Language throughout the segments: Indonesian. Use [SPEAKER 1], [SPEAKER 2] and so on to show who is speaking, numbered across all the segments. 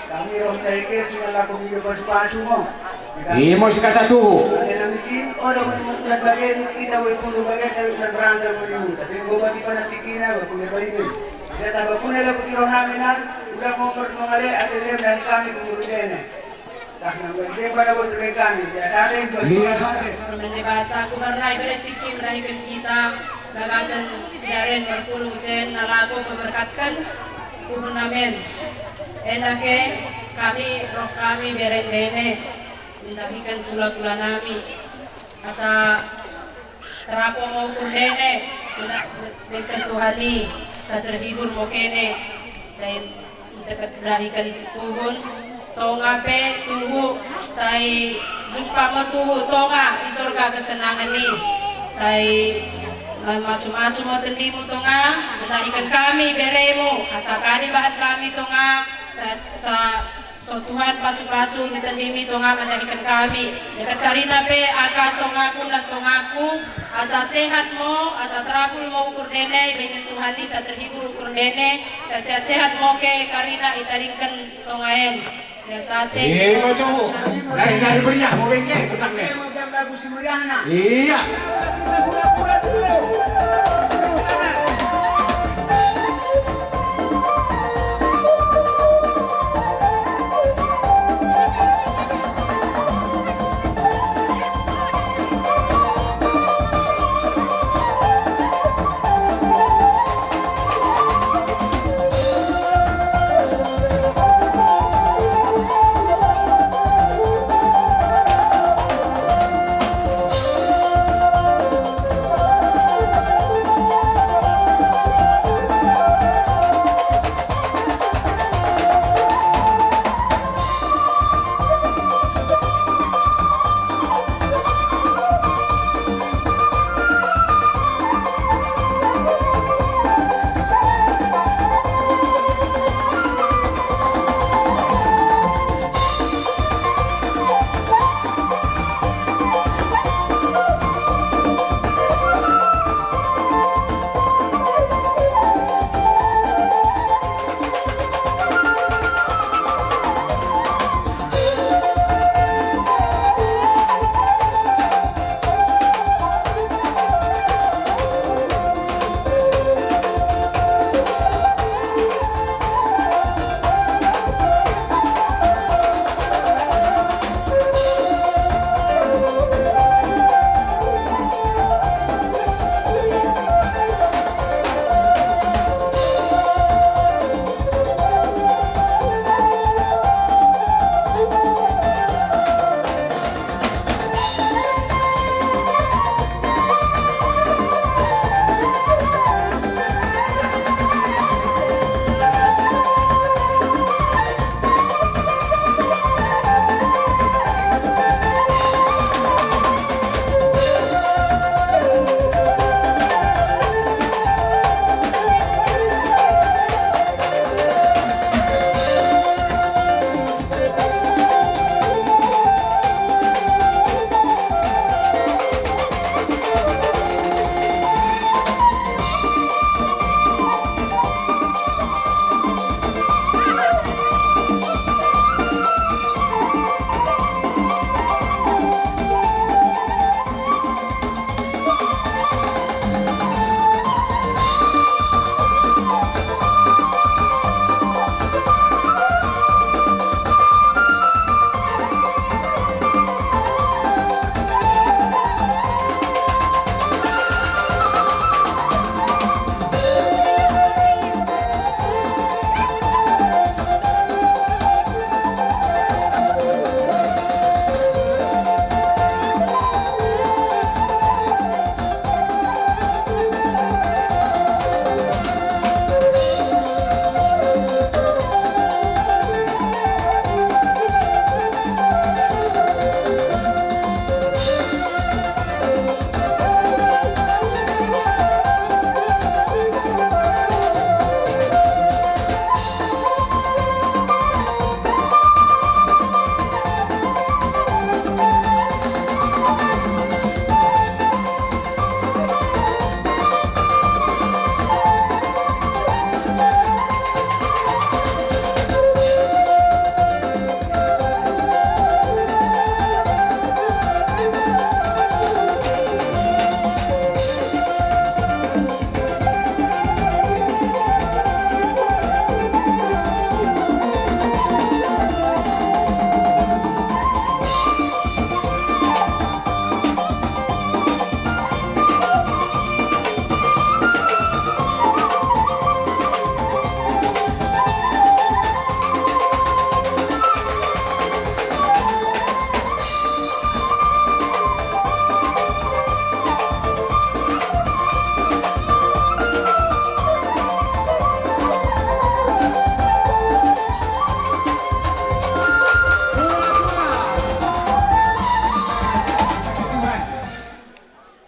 [SPEAKER 1] Kami rom tayo sudah laku video pasu-pasu mo.
[SPEAKER 2] Imo si katatuho.
[SPEAKER 1] Ada namikin, ada mo nagbagay, kita mo ipuno bagay, tayo nagrandal mo niyo. Tapi mo ba di pa natikina, kung may paligid. Saya tahu kung nila pagkiro namin na, udah mo pagmangari, at ito dahil kami kumurudin eh. Dahil nang hindi pa na tuloy kami. Sa atin,
[SPEAKER 2] Liya sa atin.
[SPEAKER 3] Bahasa kumarnai beretikim rahikan kita gagasan siaran berpuluh sen nalago memberkatkan puhun namin enake kami roh kami berendene mendahikan tula-tula nami asa terapo mau kundene dengan Tuhani sa terhibur mo kene dahil dekat dahikan si puhun tonga pe tuhu say jumpa mo tuhu tonga isorga kesenangan ni say masuk-masuk mo tendi mo tonga mendahikan kami beremu asakani bahan kami tonga sa Tuhan pasu-pasu di tendimi tonga mendahikan kami dekat karina pe akan tongaku dan tongaku asa sehat mo asa terapul mo ukur dene dengan Tuhan ni sa terhibur ukur dene sa sehat mo ke karina itaringkan tongaen ya sate
[SPEAKER 2] Imo tuho. Nari beriah mo bengke, tenang nih.
[SPEAKER 1] Mau jam lagu si Muriana.
[SPEAKER 2] Iya.
[SPEAKER 1] Pura-pura dulu.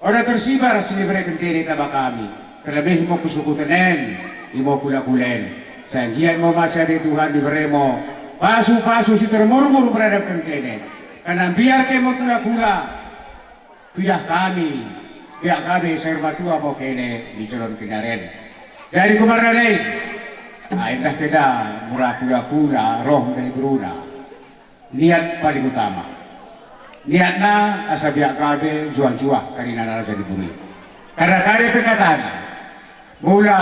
[SPEAKER 2] Ora tersibar silibre kentiri taba kami. Terlebih mo kusukutanen, imo kula-kulen. Sanggian mo masya di Tuhan diberi mo. Pasu-pasu si termurmur beradab kentene. Karena biar ke mo kula-kula. Pidah kami. Biar kami serbatua mo kene di calon kinaren. Jadi kumarnalay. Indah keda murah kula-kula roh dari beruna. Niat paling utama. Niatna asa biak kabe juang-juang karina naraja diburi. Karena kade perkataan mula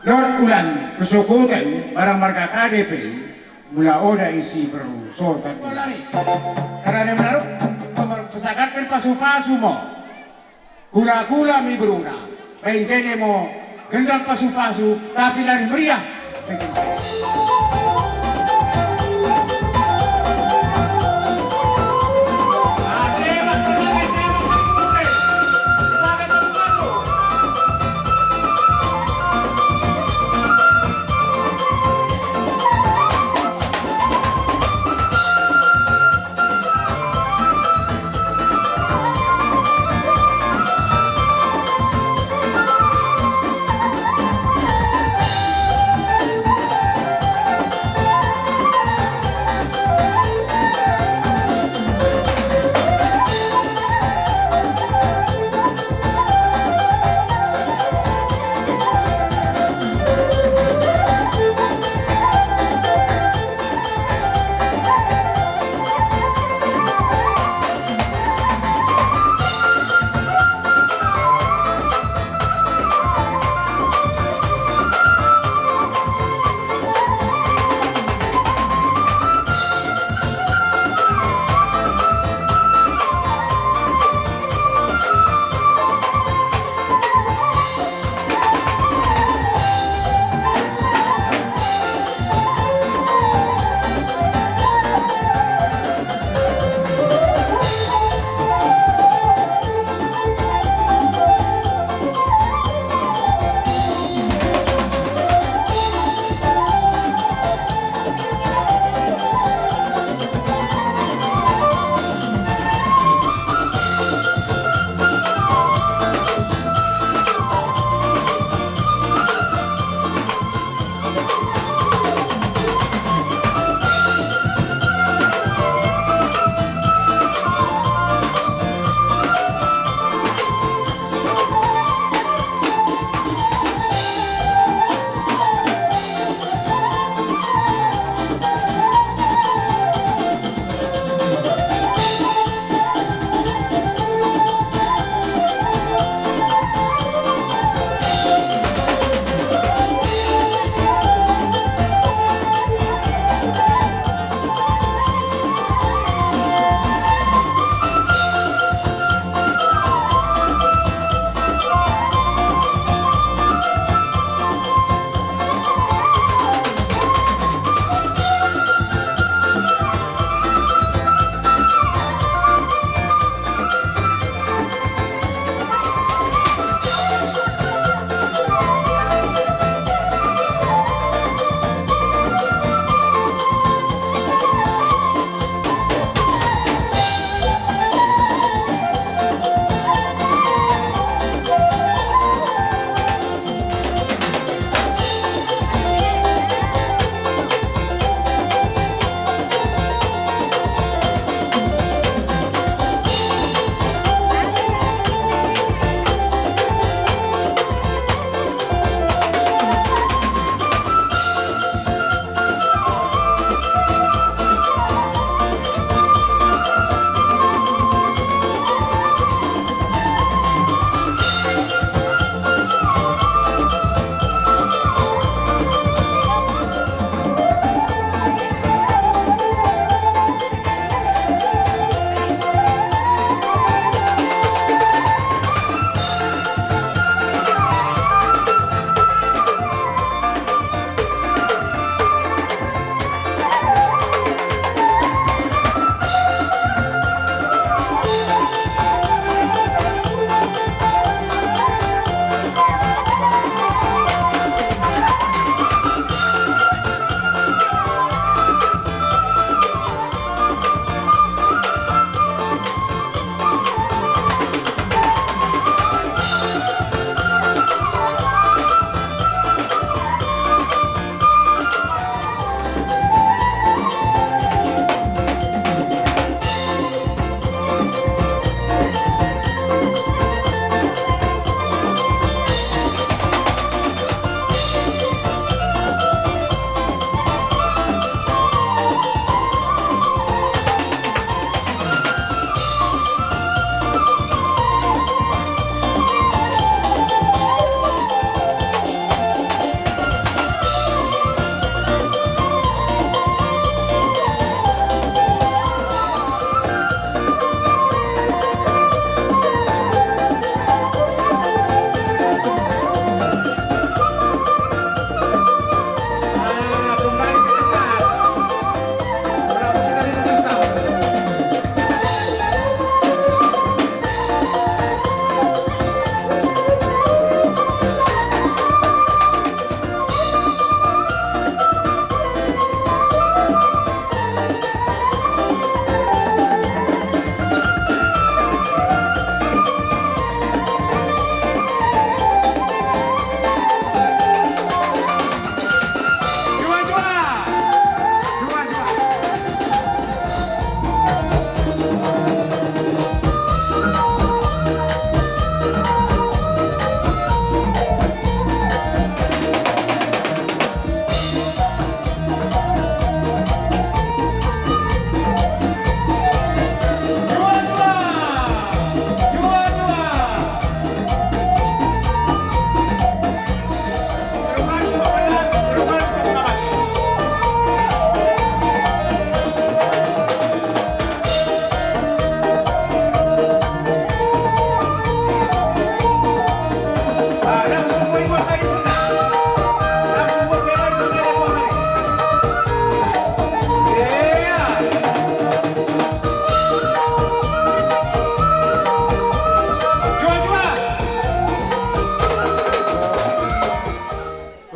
[SPEAKER 2] Lord ulan kesukutan barang marga KDP mula oda isi perlu sotan ulani. Karena dia menaruh pesakatkan pasu-pasu mo. Kula-kula mi beruna. Bengkene mo gendang pasu-pasu tapi dari meriah.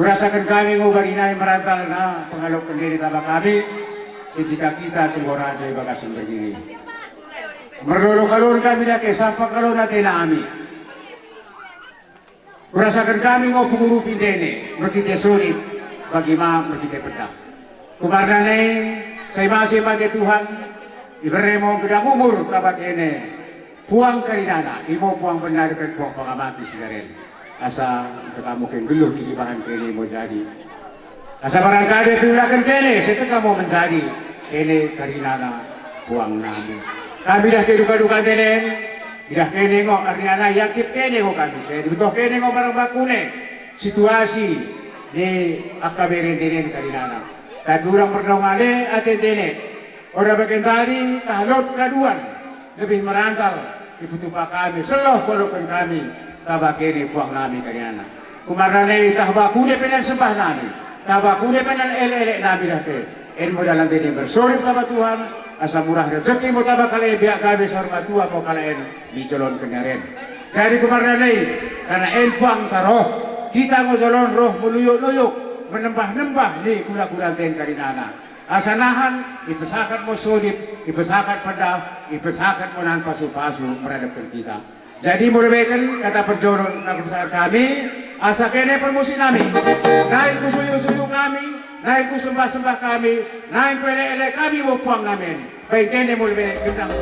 [SPEAKER 2] Kurasakan kami mo barinay marantal na pangalok kendiri taba kami ketika kita tunggu raja bagasan begini. Merlolo-kalon kami na kesapa kalon natin na ami. Kurasakan kami mo pungurupin dene, merkite sulit bagi ma merkite pedak. Kumarnanay sa ima-ima ke Tuhan, ibere mo gedang umur kabat ene, puang karinana, imo puang benar kan puang pangamati sigaren. Asa kamu keng geluh bahan kene mau jadi. Asa barangkali tulakan kene, setelah kamu menjadi kene karinana puang nami. Kami dah keduka-duka tenen, dah kene ngo karinana yakip kene ngo kami saya. Dibutuh kene ngo barang bakune situasi di akabere tenen karinana. Tapi orang pernongale ate tene. Orang bagian tadi tahlot kaduan lebih merantal dibutuh kami. Seloh walaupun kami tabakene puang nami karinana. Kumarnane tahbakune penan sembah nami. Tabakune penan ele-ele nami dah ke. En mo dalam tini bersorip taba Tuhan. Asa murah rezeki mo taba kala biak gabe sorma tua mo kala en micolon kenaren. Jadi kumarnane karena en puang taroh kita mo jolon roh muluyuk-luyuk menembah-nembah ni kula-kula ten karinana. Asa nahan ipesakat mo sudip, ipesakat pedah, ipesakat mo nan pasu-pasu meradapkan kita. Jadi mulaikan kata perjodoh nak kami, asa kene permusi nami, naik ku suyu-suyu kami, naik ku sembah-sembah kami, naik ku ele-ele kami mau puang namen. Baik kene mulai gendang.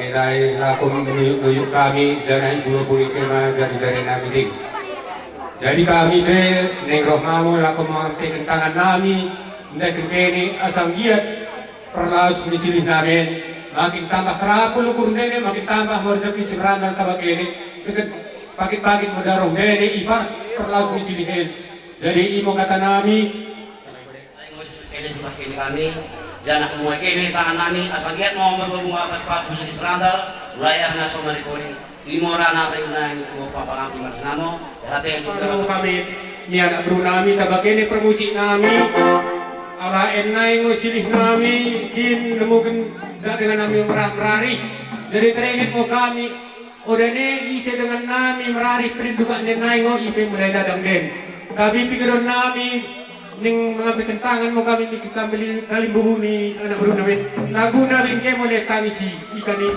[SPEAKER 4] nilai lakum menuyuk-nuyuk kami jangan ibu buri kema jari-jari nami ding. Jadi kami de neng rohmamu lakum mengampikan tangan nami ndak kene asang giat perlaus misilih namin makin tambah kerapul ukur nene makin tambah merjaki seberangan tabak ini deket pagit-pagit mendarung nene ibarat perlaus misilihin. Jadi imo kata nami
[SPEAKER 5] kini sudah kini kami dan aku mulai kini tangan kami asal giat mau berbunga pas sudah serandal layarnya sama rekori imo rana rayuna ini kuo papa kami marnamo hati
[SPEAKER 4] Pasu kami ni anak bro nami tabak ini permusik nami ala enai ngosilih nami jin nemukan dengan nami merari. Jadi teringit mo kami udah ne ise dengan nami merari perindukan nenai ngo ipe mulai dadang den. Tapi pikiran nami ning mengambil tangan mo kami di kita beli kali buhuni anak bro nami lagu nami kemo ne kami si ikan ini.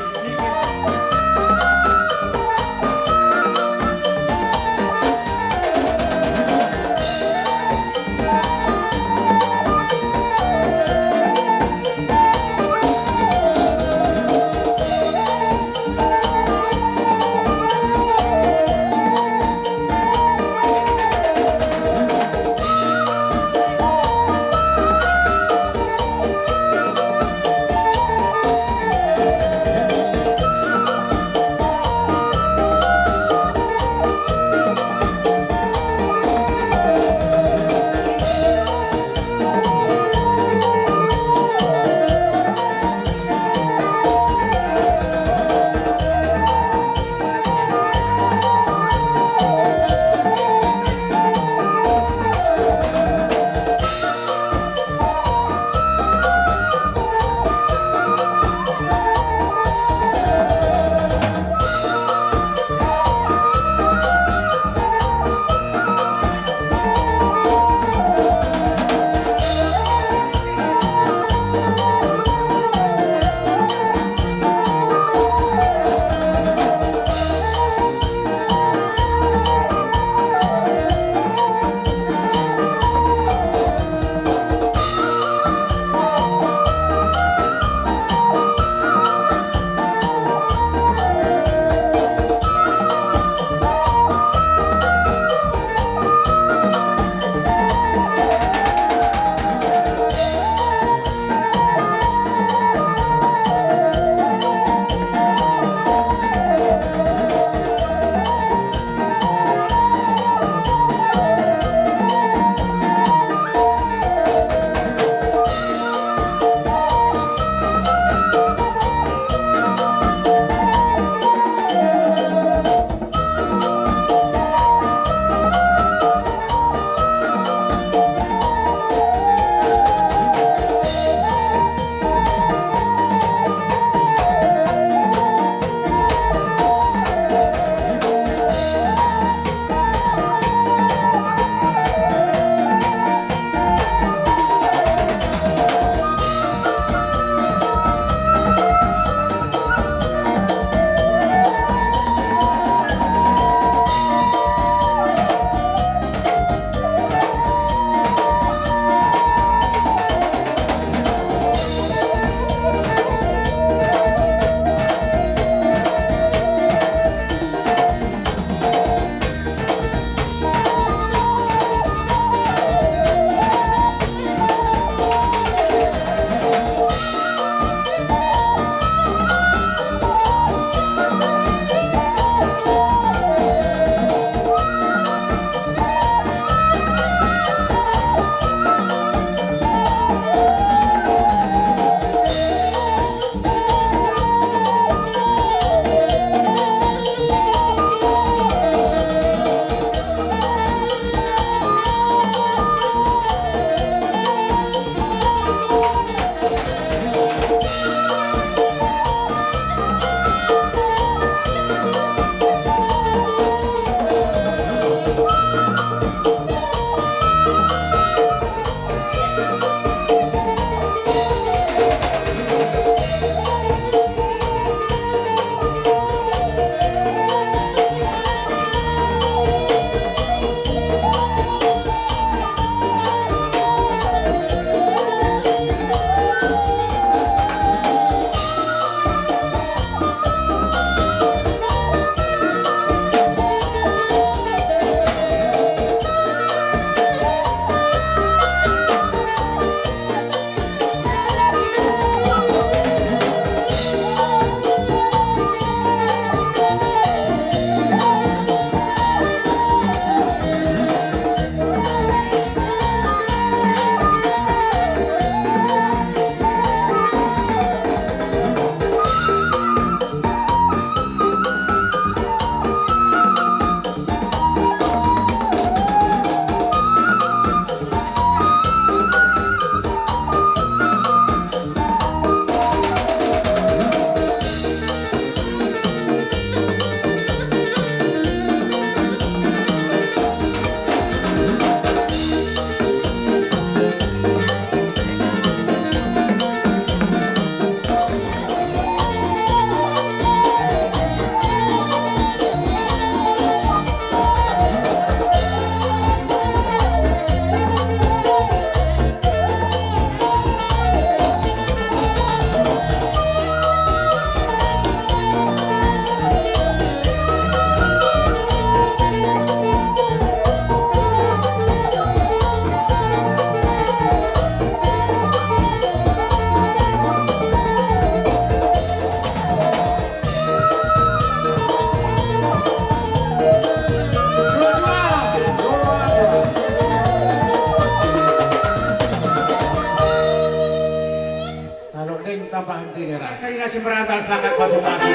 [SPEAKER 2] kanina si Berantal sangat pasu-pasu.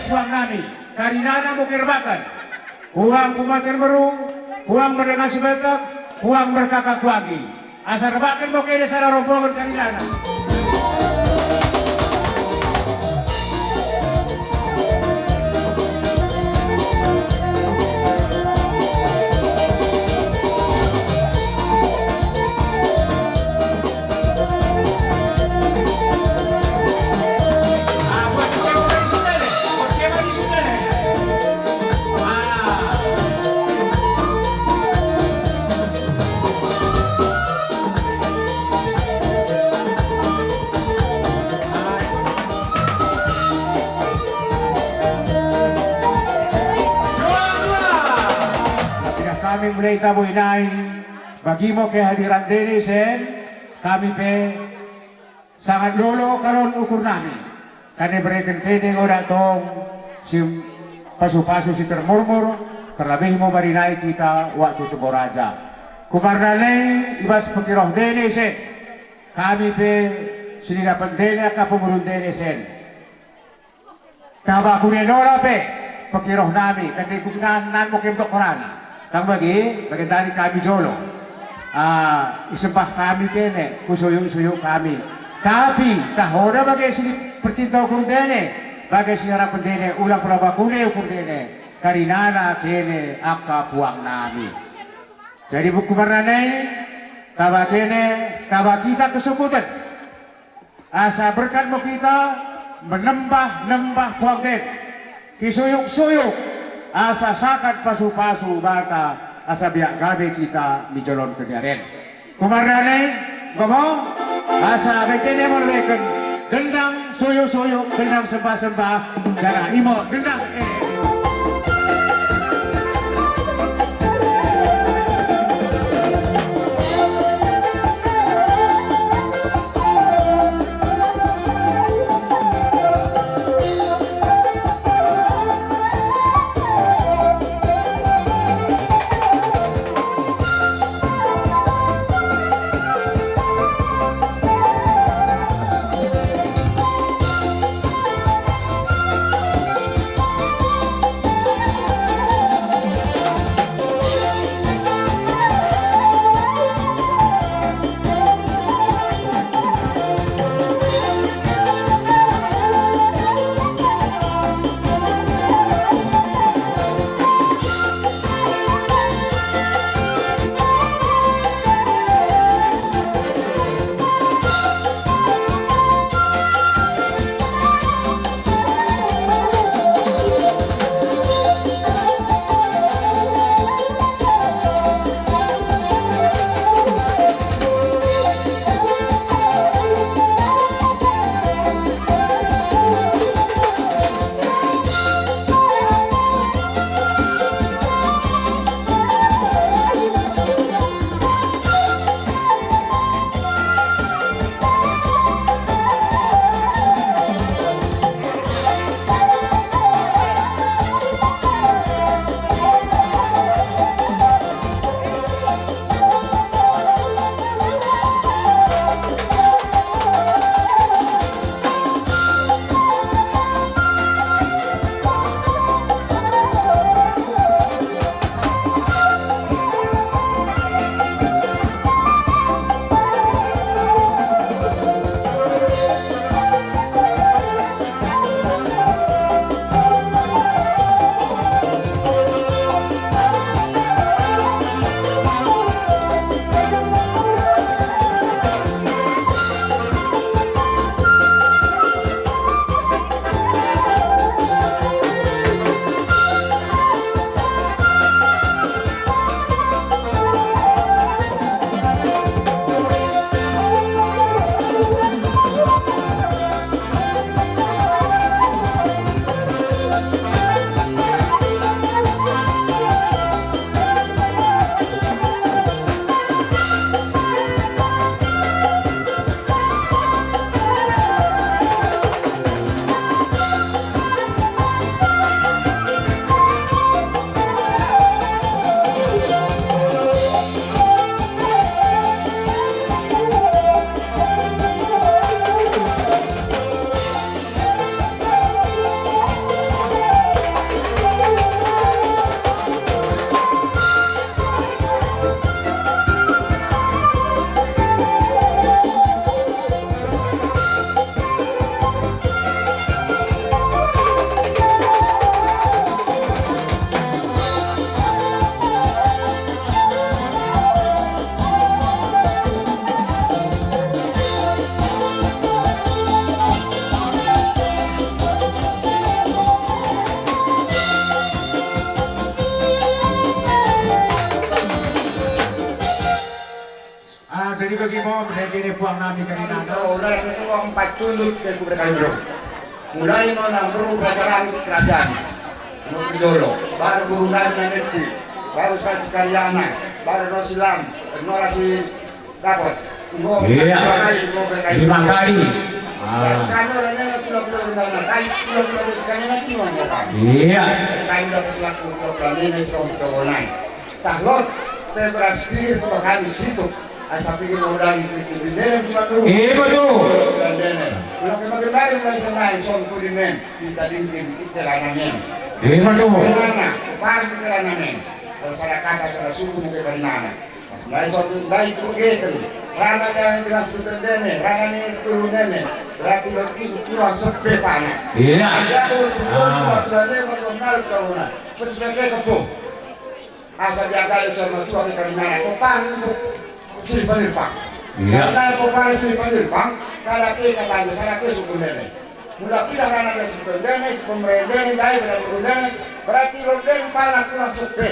[SPEAKER 2] Tuang nami, karinana mo kirbakan. Huang kumatir meru, huang mendengar sebetak, huang berkakak kuagi. Asal rebakan mo kayo sa rombongan karinana. Kami mulai tabu inay bagi mo kehadiran Denisen kami pe sangat lolo kalon ukur nami kani berikan kene oda tong si pasu-pasu si termurmur terlebih mo marinai kita waktu Teboraja kumarnalay ibas pekiroh Denisen kami pe sinirapan dene ka pemurun Denisen kabakunenora pe pekiroh nami kati kugnanan mo kemtok korani kang bagi dari kami jolo, isempah kami kene, kusuyo-suyo kami. Tapi tahoda bagi sini percinta ukur dene, bagi sinara pendene ulang prabakune ukur dene, karinana kene akka puang nami. Jadi buku marnanai, kaba kene, kaba kita kesukutan. Asa berkat mo kita menembah puang den, kisuyuk-suyuk. Asa sakat pasu-pasu bata asa biak gabe kita mijolon kenyaren. Kumarane gomo asa bekene moleken gendang soyo-soyo gendang sembah-sembah cara imo gendang jadi bagi mo, saya kini puang namin kanina.
[SPEAKER 6] Mulai dari uang 4 tunduk dari Kubre Kandro. Mulai mo ng burung kerajaan kerajaan. Nung Pidolo. Baru burung namin na Neti. Baru sa si Karyana. Baru no silang. Nora si Tapos.
[SPEAKER 2] Iya. 5 kali.
[SPEAKER 6] Kano rin na pulau-pulau na kahit pulau-pulau na kanina kinuha mo pa.
[SPEAKER 2] Iya.
[SPEAKER 6] Tayo na pasilak pulau-pulau na sa kaunay. Tahlot. Pero aspir ko kami situ. Ay sabi ko ulang itu di dalam cuma dulu.
[SPEAKER 2] Iya betul.
[SPEAKER 6] Dan dene. Kalau kita kembali mulai senai son kulinen kita dingin kita lanangin.
[SPEAKER 2] Iya betul.
[SPEAKER 6] Karena par kita lanangin. Kalau saya kata saya suku mungkin dari mana. Mulai son mulai itu gitu. Rana yang bilang sebutan dene, rana ini turun dene. Berarti lagi kurang sepe panah.
[SPEAKER 2] Iya.
[SPEAKER 6] Ada tuh cuma dene kalau kenal kau na. Persebagai kepo. Asal jaga sama Tuhan dari mana. Kopang sili panirpang.
[SPEAKER 2] Iya.
[SPEAKER 6] Karena kopang sili panirpang, kalau kita tanya, saya ke suku nene. Mula pindah karena ada suku nene, pemerintah nene, dari suku nene, berarti lo nene panah kurang sepe.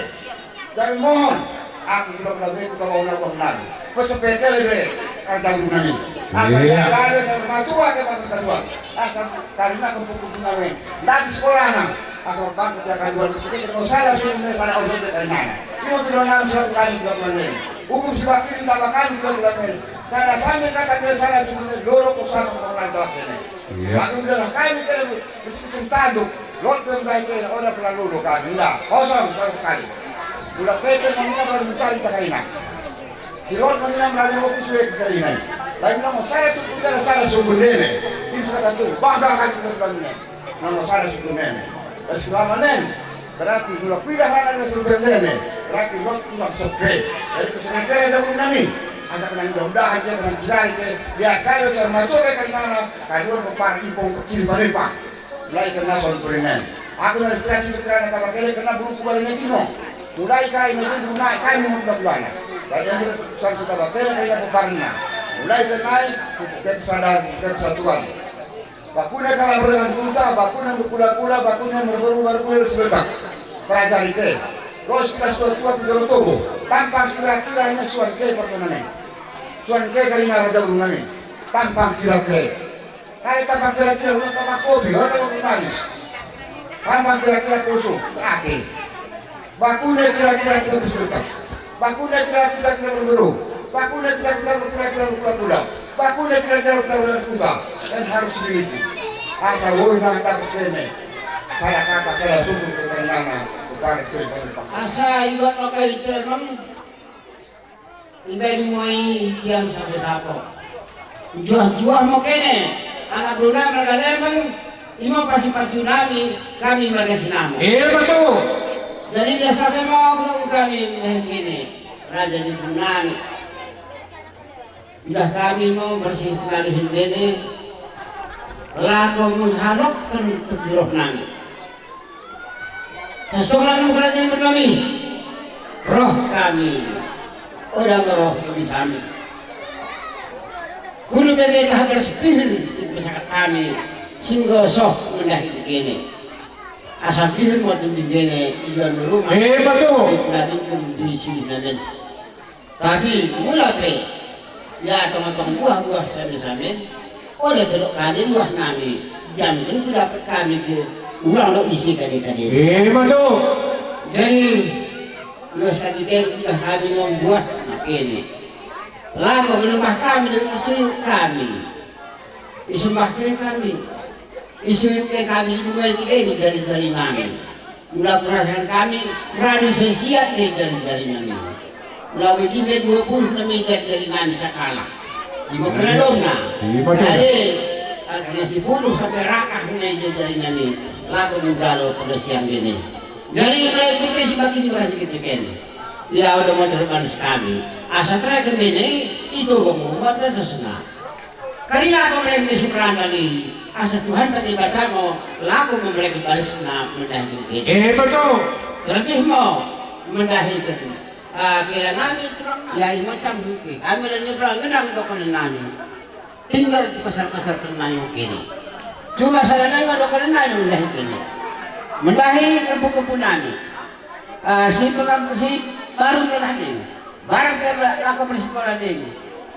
[SPEAKER 6] Dan mohon, aku belum lagi kita mau naik lagi. Pesepete lebih ada gunanya. Asal jaga sama Tuhan kita berdua. Asal karena kumpul-kumpul nene, dari sekolah nang. Asal bangkit ya kan dua kita kalau salah suruh salah orang dari mana. Ini belum nang satu kali 2 bulan ini. Hukum sebagian tambah kali 2 bulan ini. Salah sampai kata dia salah cuma loro kusama orang tua ini. Maka udah kami kita mesti sentado. Lot berbaik ini orang pernah lulu kami lah. Kosong sama sekali. Udah pepe kita baru mencari kaina. Si Lot menginam lagi mau kusuai kaina. Lagi nama saya tuh udah salah sumber ini. Ini sudah tuh bangga kan kita bilang ini. Nama salah sumber ini. Selama nen, berarti kalau pindah mana ada seluruh nen, berarti lo cuma sepe. Jadi kesenangan ada pun nami, asal kena mudah aja kena cari ke, dia kalau sama tu mereka mana, kalau kepar impong kecil balik pak, mulai kena solpurinen. Aku nanti kasih kerana tak pakai kena buruk balik nanti no, mulai kai nanti mulai kai mau bulan. Jadi yang keputusan kita pakai kena keparna, mulai senai kesatuan. Bakuna kalau berdengan kuda, bakuna berkula-kula, bakuna berbaru-baru sebentar. Pelajari ke. Terus kita suatu di Togo. Tampang kira-kira ini suan ke pertemuan. Suan ke kali nara jauh nani. Tampang kira-kira. Kayak tampang kira-kira udah tampang kopi, udah manis. Tampang kira-kira kusuk, kaki. Bakuna kira-kira kita sebentar. Bakuna kira-kira kita berburu. Bakuna kira-kira berkula-kula. Bakuna kira-kira berkula-kula. Dan harus dimiliki. Asal woi nak dapat kene. Saya kata saya sungguh ketenangan kepada cerita.
[SPEAKER 7] Asa iwat pakai cermem. Iben moi diam sampai sapo. Jual mau kene. Anak Brunei mereka lemeng. Imo pasti nami kami mereka sinamo.
[SPEAKER 2] Iya betul.
[SPEAKER 7] Jadi dia sampai mau kami kene. Raja di Brunei. Bila kami mau bersih dari hindene. Laku mengharapkan pejuroh nami. Kesolan kerajaan bernami. Roh kami. Orang roh bagi kami. Kuno bagi tahap bersepil sebesar kami. Sehingga soh mendahi begini. Asal pihil mau begini iwan rumah.
[SPEAKER 2] Betul.
[SPEAKER 7] Nanti di sini nanti. Tapi mula pe. Ya teman-teman buah-buah sami-sami. Oleh belok kali buah nami, jam itu dapat kami ke ulang lo isi kali-kali.
[SPEAKER 2] Betul.
[SPEAKER 7] Jadi, luas kali udah kami membuat ini. Lalu menambah kami dengan isu kami, isu bahkan kami, isu kami mulai ini jari-jari kami. Mulai perasaan kami berani sesiat di jari-jari kami. Mulai kita 20 kami jari-jari kami sekala. Ibu kena dona. Jadi akhirnya 10 sampai rakah mulai jari nami. Laku menggalo pada siang ini. Jadi mulai kita sebagai dikasih ketikan. Ya udah mau terbalas kami. Asal terakhir ini itu membuat dan tersenang. Karena aku mulai di kali. Asal Tuhan bertiba kamu laku memberi balas senang mendahi kita.
[SPEAKER 2] Betul.
[SPEAKER 7] Terlebih mau mendahi kita. Kira nami ya macam mungkin. Kami dan nyebrang ngedang dokumen nami. Tinggal di pasar-pasar penanya kini. Cuma saya nengok dokumen nami mendahi kini. Mendahi kebun-kebun nami. Si baru mendahi. Barang laku bersekolah ini.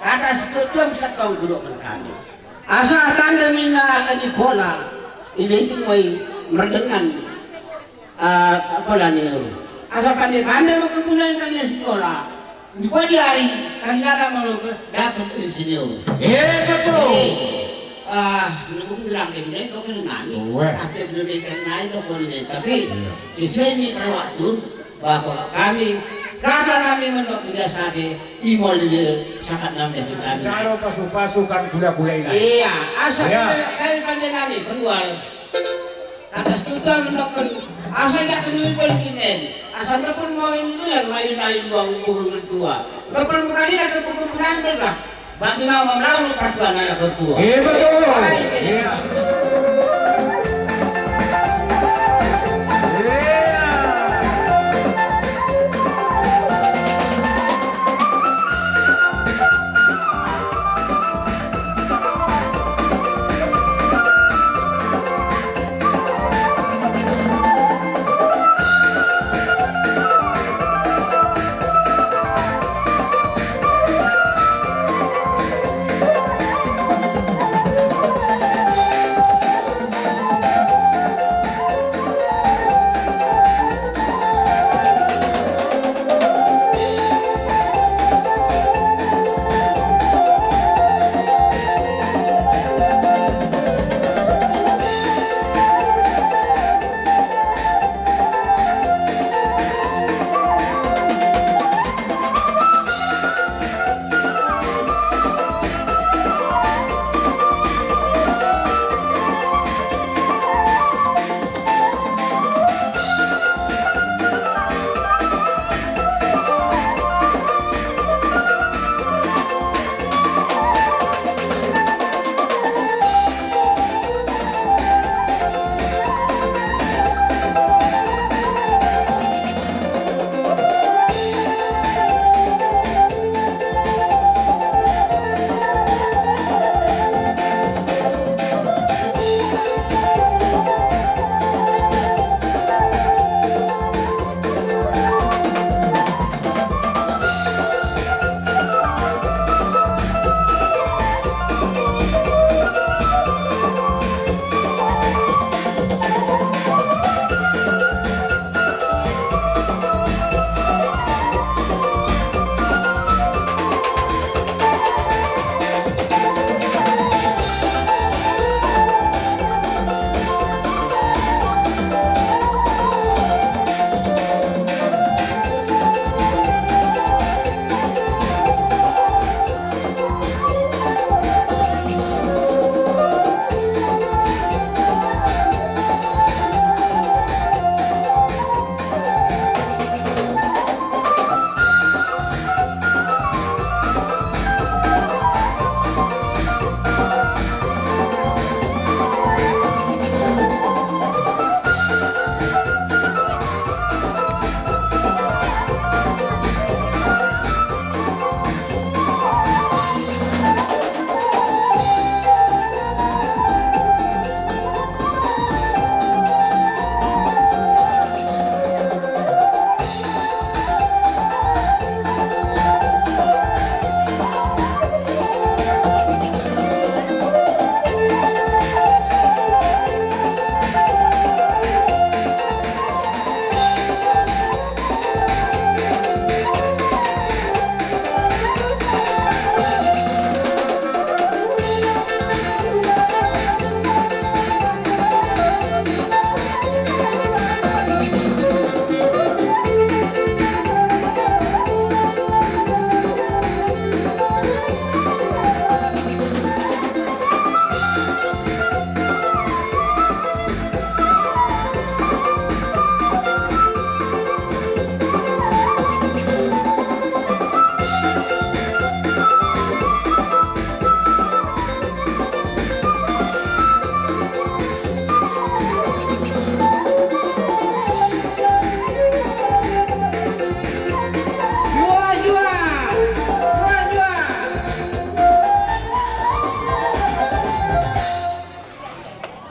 [SPEAKER 7] kata setuju setong dudukkan kami. Asa tanda mina akan di bola, ini itu mulai merdengan bola ni. Asa pandai mau kemudian kalian sekolah. Di pagi hari kalian mau dapat di sini. Betul. Menunggu bilang dia dokter nani. Tapi belum dikenal dokter ini. Tapi di sini pada waktu bahwa kami kata kami mentok biasa di imol di sangat namanya kami.
[SPEAKER 2] Cara pasukan gula-gula ini.
[SPEAKER 7] Iya, asal kalian pandai kami penjual. Atas kita mentok asal tak kenal pelkinen. Asal tak pun mau ini yang main buang buku tua. Dokter bukan dia ke buku penandel lah. Bagi mau memerawat pertuan anak bertua.
[SPEAKER 2] Iya betul. Iya.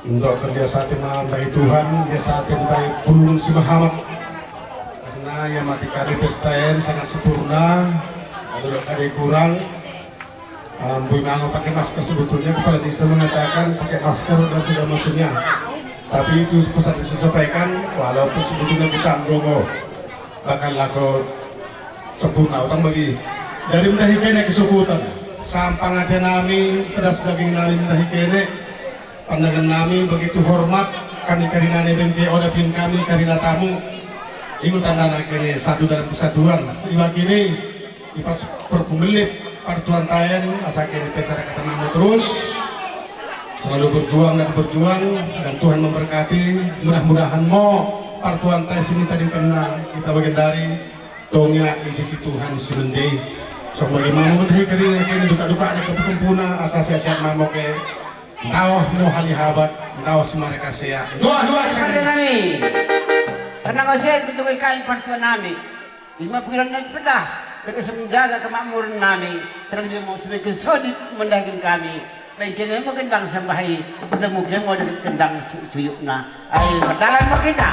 [SPEAKER 8] Untuk kerja satima dari Tuhan, dia satim dari Pulung si Muhammad. Karena yang mati kari pestain sangat sempurna, ada kali kurang. Bunga pakai masker sebetulnya kepala desa mengatakan pakai masker dan segala macamnya. Tapi itu pesan yang saya sampaikan, walaupun sebetulnya kita anggogo bakal laku sempurna utang bagi. Jadi mendahi kene kesukutan, sampang hati nami, pedas daging nami mendahi kene, pandangan nami begitu hormat, kami karinane bengke odapin kami karina tamu. Ingat tanda kene satu dalam kesatuan. Iwa kini ipas perpumelip. Partuan tayen asa kene pesara kata namu terus selalu berjuang dan Tuhan memberkati. Mudah-mudahan mo partuan tayen sini tadi kena kita bagian dari tongnya isi Tuhan simende so bagaimana menteri kerina kene duka-duka ada kepumpuna asa siap mamo ke tau mo halihabat tau semareka sia doa
[SPEAKER 7] Karena kami karena kau saya itu kain partuan nami 5 bulan lagi pedah mereka menjaga kemakmuran nami karena dia mau sebagai sodit mendaging kami dan kini mau gendang sampai udah mungkin mau dekat gendang suyukna ayo berdalan mau kita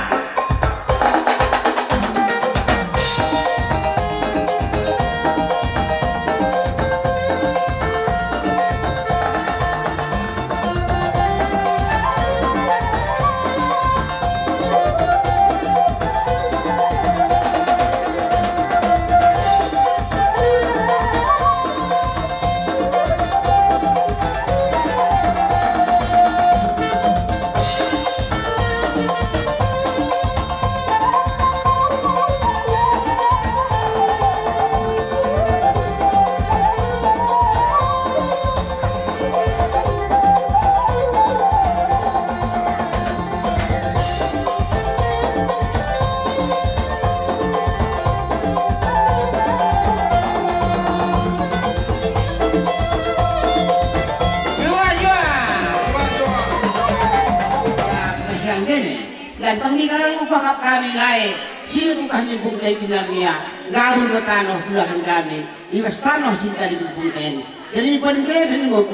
[SPEAKER 7] dan pengingkaran upah kami lain sino kami bungkay pinamia garo na tano pulakan kami iwas tano sinta di bungkayin jadi paling kaya mo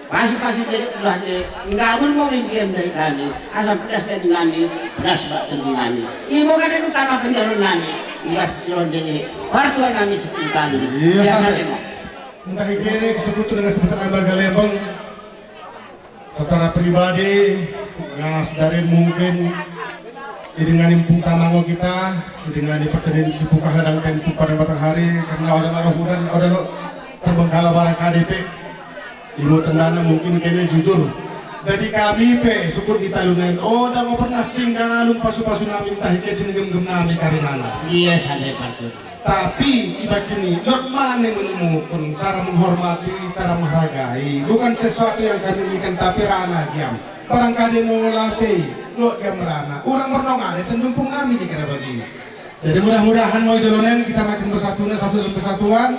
[SPEAKER 7] pasok dari ulah de garo mo rin kaya dari kami asam pedas dari nami pedas bak dari nami imo kan itu tanah penjaron nami iwas piron dari partuan nami sekitar
[SPEAKER 8] iya sampai entah ini kesebut dengan sebutan Ambar Galembong secara pribadi ngas dari mungkin dengan impung tamango kita dengan pertanian si buka hadang tempu pada batang hari karena ada ngaruh hujan ada lo terbengkalai barang KDP ibu tendana mungkin kene jujur jadi kami pe syukur kita lunain oh dah mau pernah cinggang alun pasu-pasu nami entah ike sini gem-gem nami karinana
[SPEAKER 7] iya sampai partuan
[SPEAKER 8] tapi ibarat ini Lord mana menemukan cara menghormati cara menghargai bukan sesuatu yang kami inginkan tapi ranah diam barangkali nolate lo yang merana orang bernongan itu tumpung nami di kira bagi jadi mudah-mudahan mau jalonen kita makin bersatu dalam kesatuan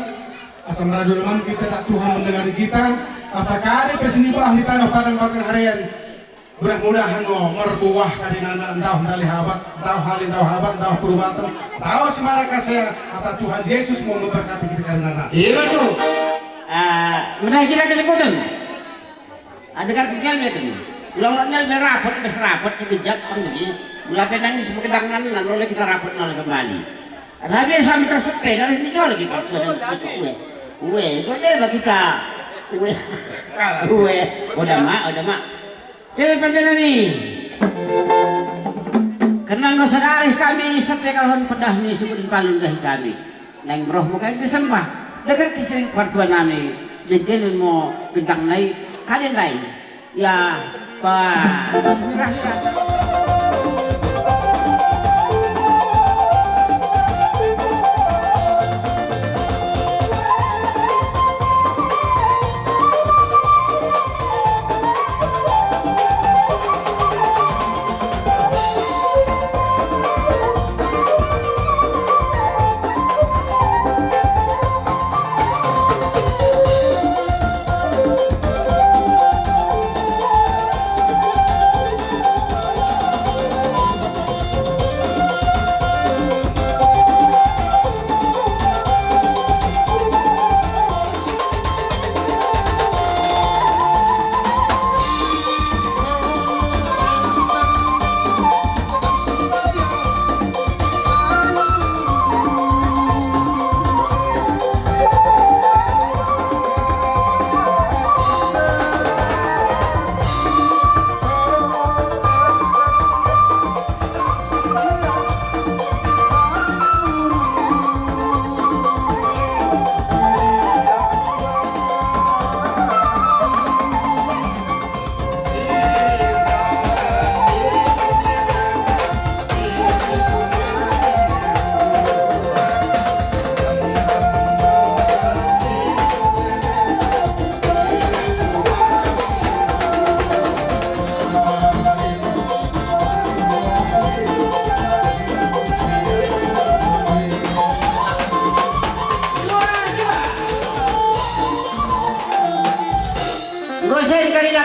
[SPEAKER 8] asa meradulman kita tak Tuhan mendengar kita asa kade pesini belah di tanah padang bakal harian mudah-mudahan mau merbuah kadinana entah dari habat entah perubatan tahu semaraka saya asa Tuhan Yesus mau memberkati kita karena
[SPEAKER 7] iya tuh mudah kita kesebutan ada kan kegiatan ulangnya lebih rapat sekejap kan begini mulai nangis sekedang nan oleh kita rapat nol kembali tapi sampai tersepe dari ini jual lagi pak kue deh kita kue udah mak jadi penjelasan nih karena nggak sadar kami sampai kalau pedah nih sebutin paling dari kami neng roh muka disembah dekat kisah partuan nami jadi mau bintang naik kalian naik ya Pak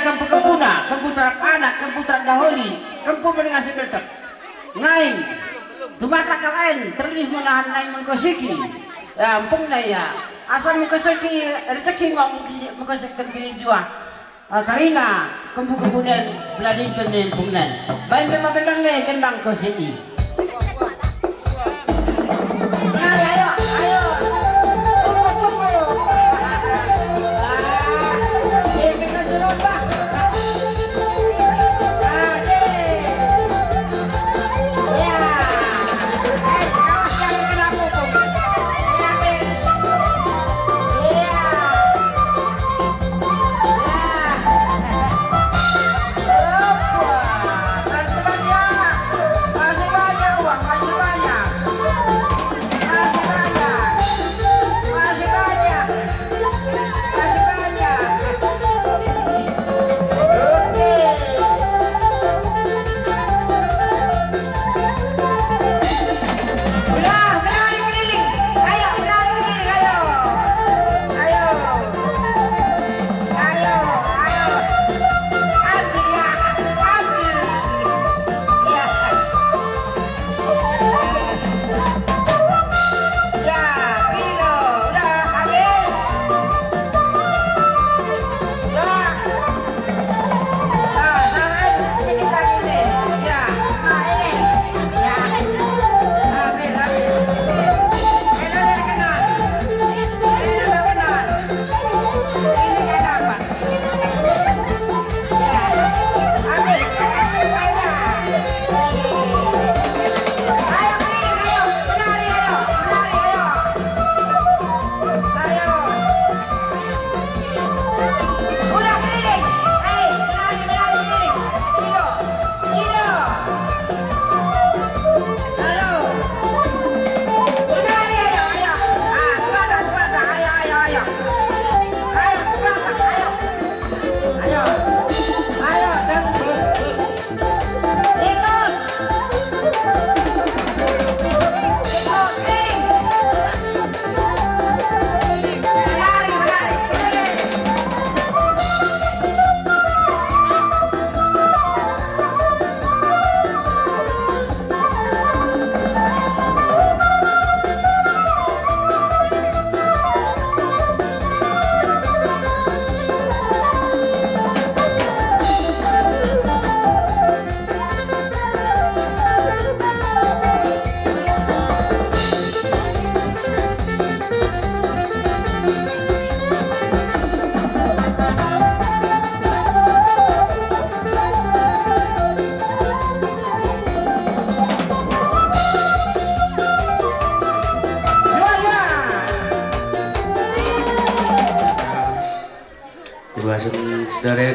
[SPEAKER 7] kampu kebuna, kampu tarak anak, kampu tarak daholi, kampu mendengar sebetek. Ngain, tumata kalain, terlih menahan naik mengkosiki. Ya, ampung na ya. Asal mengkosiki, rezeki mengkosiki kentiri jua. Karina, kampu kebunan, belading kenen pungnan. Baik memang gendang nih, gendang kosiki. Ayo, ayo.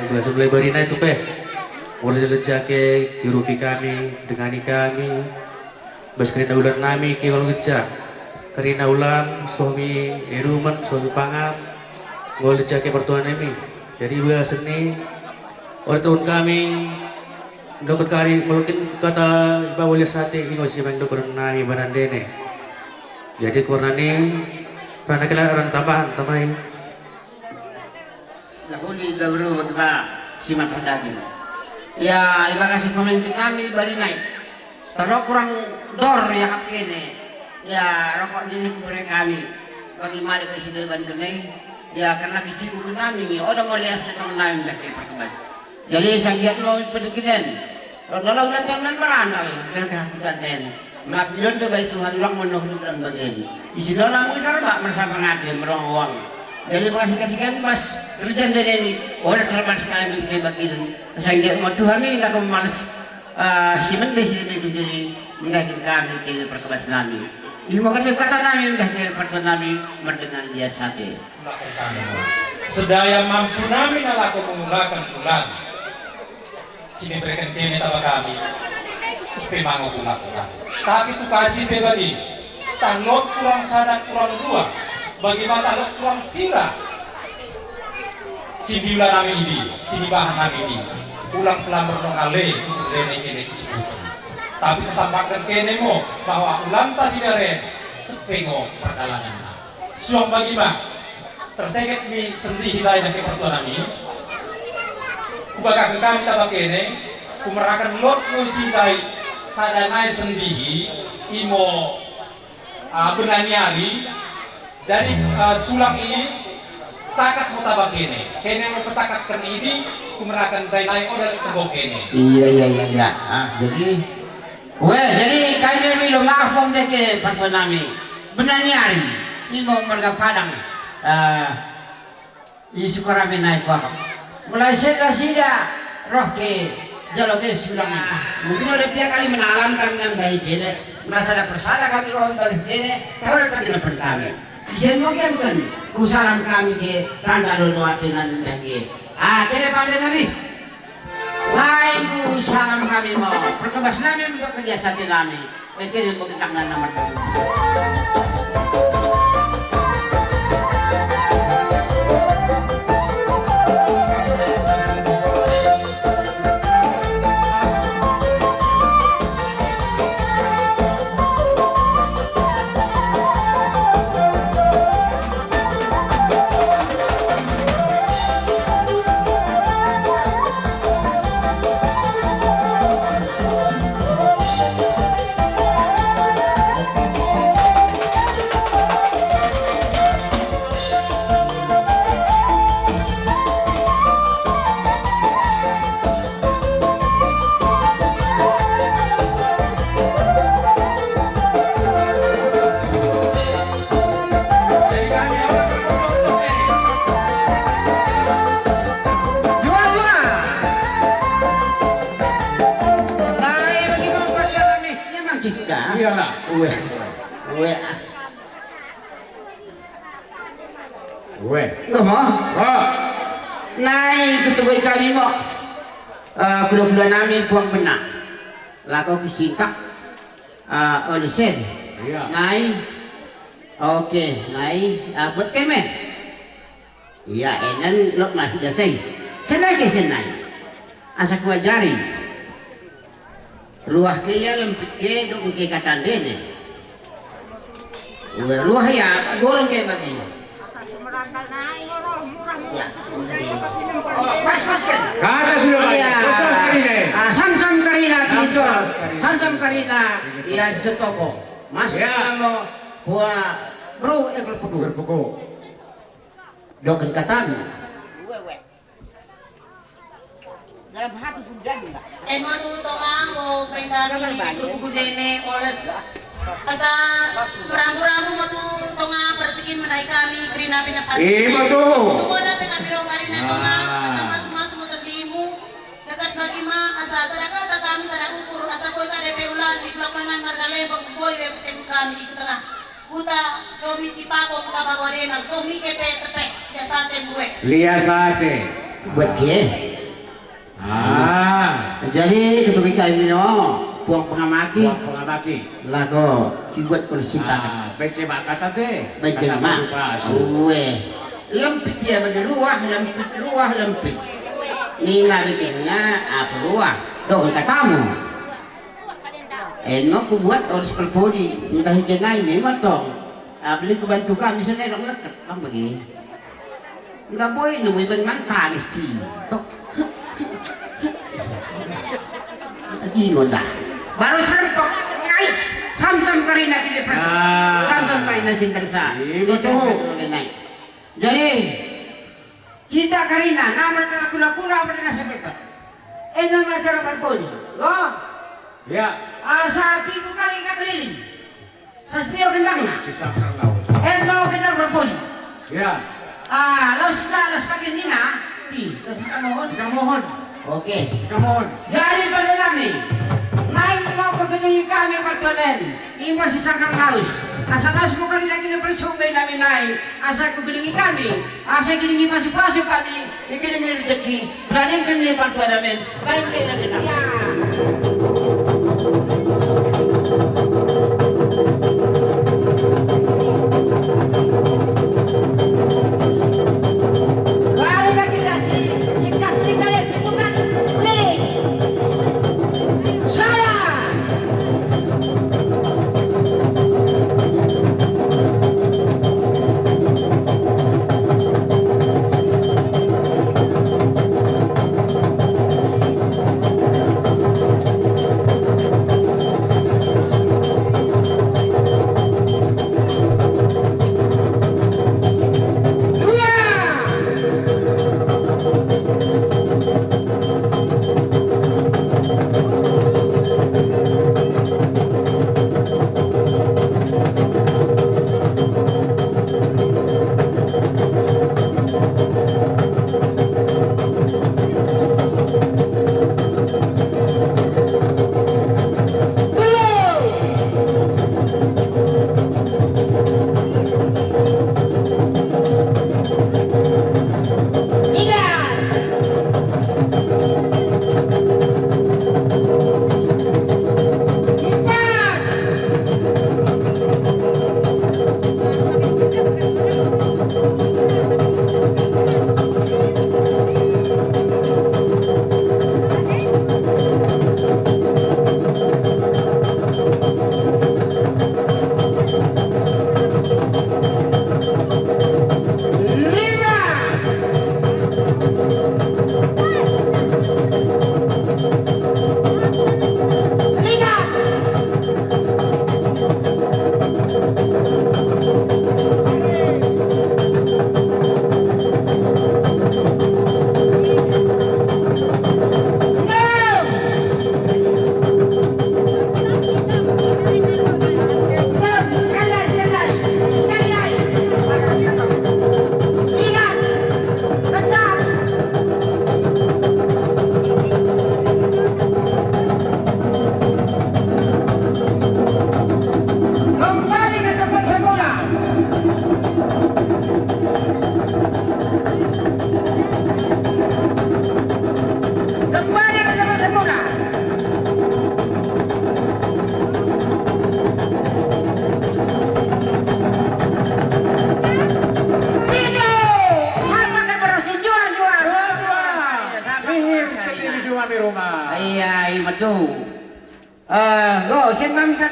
[SPEAKER 9] Tuasan mulai barina itu pe. Mulai jelejake hirupi kami, dengani kami. Bas karina ulan nami ki kalau ngejak. Karina ulan suami eruman, suami pangan. Mulai jelejake pertuan kami. Jadi bahasa ini orang tahun kami dokter kari mungkin kata bawa lihat sate ini masih bang dokter nami banandene. Jadi karena ini pernah kena orang tambahan.
[SPEAKER 7] Lahuli dabru magba si matadagi. Ya, iba kasih pemimpin kami bari naik. Taruh kurang dor ya kapkene. Ya, rokok dini kubure kami. Bagaimana presiden keneng? Ya, karena kisi kubur kami ni. Odong olias na teman namin dah kaya perkebas. Jadi sangiat mau pendikinan. Kalau ulang tahun meranal, kena kehakutan den. Melapilon tu baik Tuhan ulang menuh dalam bagian. Isi orang kita rebak bersama ngadil merong uang. Jadi makasih ketikan pas kerjaan dari ini orang terlepas sekali mengikuti bagian. Sehingga umat Tuhan ini nak malas simen di sini mengikuti mengikuti kami ke perkebas nami. Ibu kata kata nami mengikuti perkebas nami mendengar dia sate.
[SPEAKER 4] Sedaya mampu nami nalaku mengulakan bulan. Sini berikan kini tawa kami. Sepi mangu kulakukan. Tapi tu kasih pribadi. Tangot kurang sadar kurang dua. Bagaimana tangot kurang sirah. Sini ulah nami ini. Sini bahan nami ini. Ulang pelamar nongale. Rene kene disebutkan. Tapi kesampaikan kene mo bahwa ulang tasidare sepengo perdalangan. Suang bagaimana? Terseket mi sendi hidayah dari pertuan kami.
[SPEAKER 10] kubaga kami tabakene kumerakan lot nusitai sadanai sendihi imo benaniari jadi sulak ini sakat mo tabakene kene mo pesakatkan ini kumerakan dainai odal tebok kene.
[SPEAKER 7] Iya. Jadi jadi kalian dulu maaf pom deke partonami benaniari imo merga padang isu kami naik wak mulai sida roh ke jaloke sulang mungkin ada pihak kali menalamkan dengan baik ini merasa ada persalah kami roh baris ini tahu ada kami dapat kami bisa mungkin kan usaha kami ke tanda dulu dengan lagi kene pamit tadi lain usaha kami mau perkebas kami untuk kerjasama kami mungkin bukan nama kami.
[SPEAKER 2] Iyalah.
[SPEAKER 7] Nggak mau? Naik ketemu kami mau. Bulan-bulan namin buang benak. Lako kisintak. Olesen.
[SPEAKER 2] Iya.
[SPEAKER 7] Naik. Oke, naik. Buat kemen. Iya, enan lok masih dasai. Senai ke senai. Asa kuajari. Ruah kaya lempit ke dong ke katandene. Ruah ya gorong ke bagi. Ya, pas kan?
[SPEAKER 2] Kata sudah banyak. Kosong karina.
[SPEAKER 7] Sam karina gitu. Sam karina. Ya setoko. Masuk sama buah bro ekor puku. Doken katamu.
[SPEAKER 3] Eno tu tolong ko perintah itu budene oles asa ramu-ramu mo tu tonga percekin menai kami krina pinapan.
[SPEAKER 2] Betul.
[SPEAKER 3] Tunggu na pe kami rong karina tonga asa masuk mo terlimu dekat bagi ma asa sadaka kami sadaka ukur asa ko ka DP ulan di lapangan margale boy we kami ikut tengah. Kuta somi cipako kuta bagorena somi kepe tepe jasa tembuwe.
[SPEAKER 2] Lihat sate.
[SPEAKER 7] Buat ke? Jadi ketika ini buang pengamaki lako kibuat persita
[SPEAKER 2] baik mak kata teh
[SPEAKER 7] baik mak lempit dia bagi ruah lempit nina bikinnya apa ruah dong katamu ku buat harus perpodi entah hikenai ini matong beli kebantu kami sana dong leket bang bagi nggak boleh nunggu bang mantap mesti tok Ingon dah. Baru serempok ngais sam karina kita persa. Sam karina sintersa. Betul. Jadi kita karina nama kula pernah sebut. Nama cara berponi. Oh.
[SPEAKER 2] Ya.
[SPEAKER 7] Saat itu karina keliling. Saspio kendangnya.
[SPEAKER 2] Sisa laut.
[SPEAKER 7] Mau kendang berponi.
[SPEAKER 2] Ya.
[SPEAKER 7] Las pagi nina. Las kita mohon. Oke,
[SPEAKER 2] Kamon.
[SPEAKER 7] jadi pada lagi, main mau ke gedung kami pertonen, ini masih sangkar laus. Asa laus bukan lagi kita bersumber kami naik, asa ke gedung kami, asa gedung pasuk kami, ini gedung rezeki, berani kami pertonen, baik lagi kami.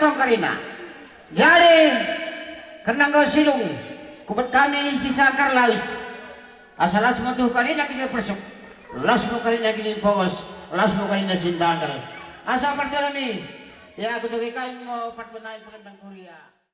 [SPEAKER 7] tong karina. Jadi kenang kau silung kubat kami sisa karlais. Asalas mo tuh karina kita persuk. Las mo karina kita pogos. Las mo karina sindanggal. Asa pertama ni. Ya aku tuh ikan mau pertunai pagandang kuliah.